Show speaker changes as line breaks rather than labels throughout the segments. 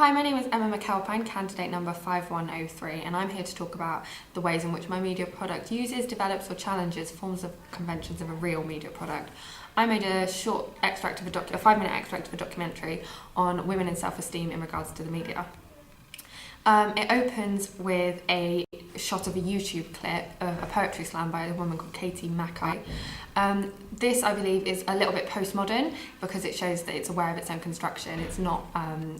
Hi, my name is Emma McAlpine, candidate number 5103, and I'm here to talk about the ways in which my media product uses, develops or challenges forms of conventions of a real media product. I made a short extract of a 5-minute extract of a documentary on women and self-esteem in regards to the media. It opens with a shot of a YouTube clip of a poetry slam by a woman called Katie Mackay. This, I believe, is a little bit postmodern because it shows that it's aware of its own construction. It's not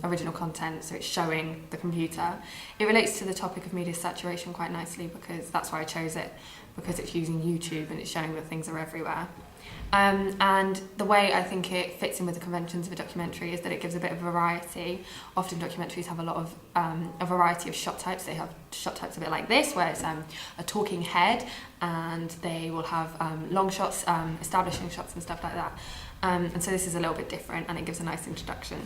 original content, so it's showing the computer. It relates to the topic of media saturation quite nicely because that's why I chose it, because it's using YouTube and it's showing that things are everywhere. And the way I think it fits in with the conventions of a documentary is that it gives a bit of variety. Often documentaries have a lot of a variety of shot types. They have shot types a bit like this, where it's a talking head, and they will have long shots, establishing shots and stuff like that. And so this is a little bit different, and it gives a nice introduction.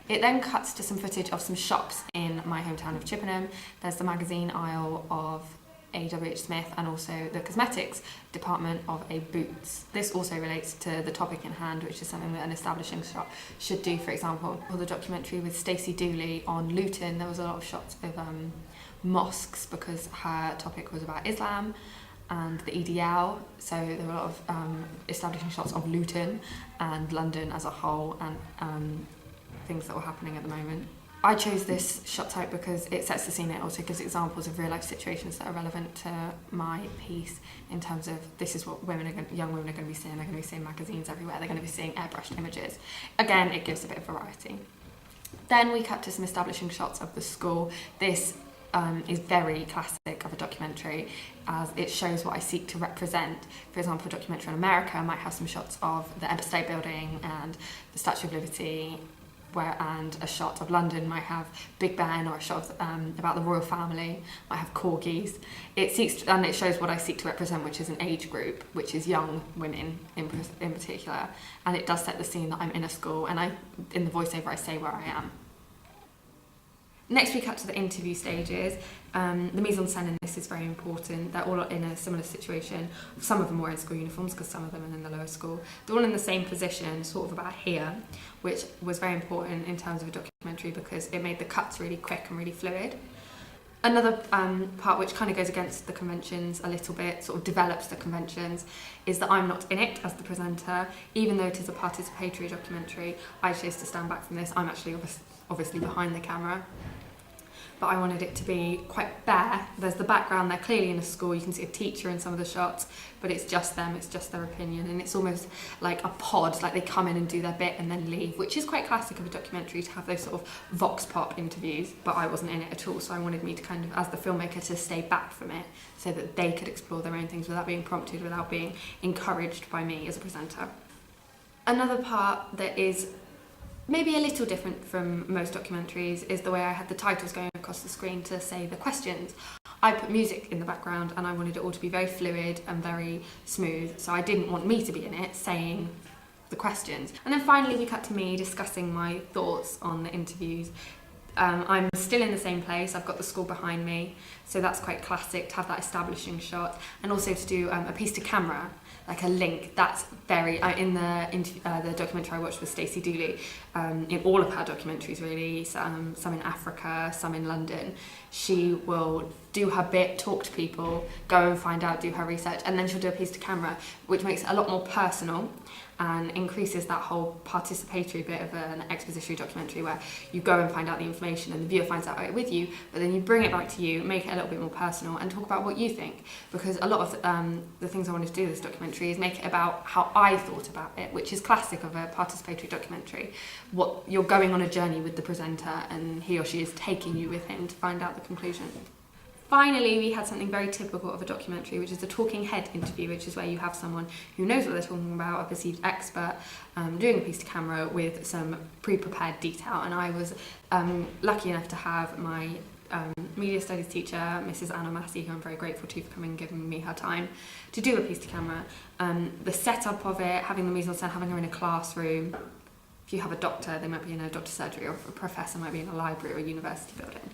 It then cuts to some footage of some shops in my hometown of Chippenham. There's the magazine aisle of A.W.H. Smith and also the cosmetics department of a Boots. This also relates to the topic in hand, which is something that an establishing shot should do. For example, for the documentary with Stacey Dooley on Luton, there was a lot of shots of mosques because her topic was about Islam and the EDL, so there were a lot of establishing shots of Luton and London as a whole and things that were happening at the moment. I chose this shot type because it sets the scene. It also gives examples of real life situations that are relevant to my piece in terms of this is what young women are going to be seeing. They're going to be seeing magazines everywhere. They're going to be seeing airbrushed images. Again, it gives a bit of variety. Then we cut to some establishing shots of the school. This is very classic of a documentary as it shows what I seek to represent. For example, a documentary on America might have some shots of the Empire State Building and the Statue of Liberty, and a shot of London might have Big Ben, or a shot of, about the royal family might have corgis. It shows what I seek to represent, which is an age group, which is young women in particular, and it does set the scene that I'm in a school, and in the voiceover I say where I am. Next we cut to the interview stages. The mise-en-scène in this is very important. They're all in a similar situation. Some of them were in school uniforms because some of them are in the lower school. They're all in the same position, sort of about here, which was very important in terms of a documentary because it made the cuts really quick and really fluid. Another part which kind of goes against the conventions a little bit, sort of develops the conventions, is that I'm not in it as the presenter. Even though it is a participatory documentary, I chose to stand back from this. I'm actually obviously behind the camera. But I wanted it to be quite bare. There's the background, they're clearly in a school, you can see a teacher in some of the shots, but it's just them, it's just their opinion, and it's almost like a pod, like they come in and do their bit and then leave, which is quite classic of a documentary to have those sort of vox pop interviews, but I wasn't in it at all, so I wanted me to kind of, as the filmmaker, to stay back from it so that they could explore their own things without being prompted, without being encouraged by me as a presenter. Another part that is maybe a little different from most documentaries is the way I had the titles going across the screen to say the questions. I put music in the background and I wanted it all to be very fluid and very smooth, so I didn't want me to be in it saying the questions. And then finally we cut to me discussing my thoughts on the interviews. I'm still in the same place, I've got the school behind me, so that's quite classic to have that establishing shot, and also to do a piece to camera, like a link. That's very, in the documentary I watched with Stacey Dooley, in all of her documentaries really, some in Africa, some in London, she will do her bit, talk to people, go and find out, do her research, and then she'll do a piece to camera, which makes it a lot more personal and increases that whole participatory bit of an expositionary documentary where you go and find out the information and the viewer finds out it with you, but then you bring it back to you, make it a little bit more personal and talk about what you think. Because a lot of the things I wanted to do with this documentary is make it about how I thought about it, which is classic of a participatory documentary. What you're going on a journey with the presenter and he or she is taking you with him to find out the conclusion. Finally, we had something very typical of a documentary, which is the talking head interview, which is where you have someone who knows what they're talking about, a perceived expert, doing a piece to camera with some pre-prepared detail. And I was lucky enough to have my media studies teacher, Mrs. Anna Massey, who I'm very grateful to for coming and giving me her time to do a piece to camera. The setup of it, having the mise-en-scène, having her in a classroom. If you have a doctor, they might be in a doctor's surgery, or a professor might be in a library or a university building.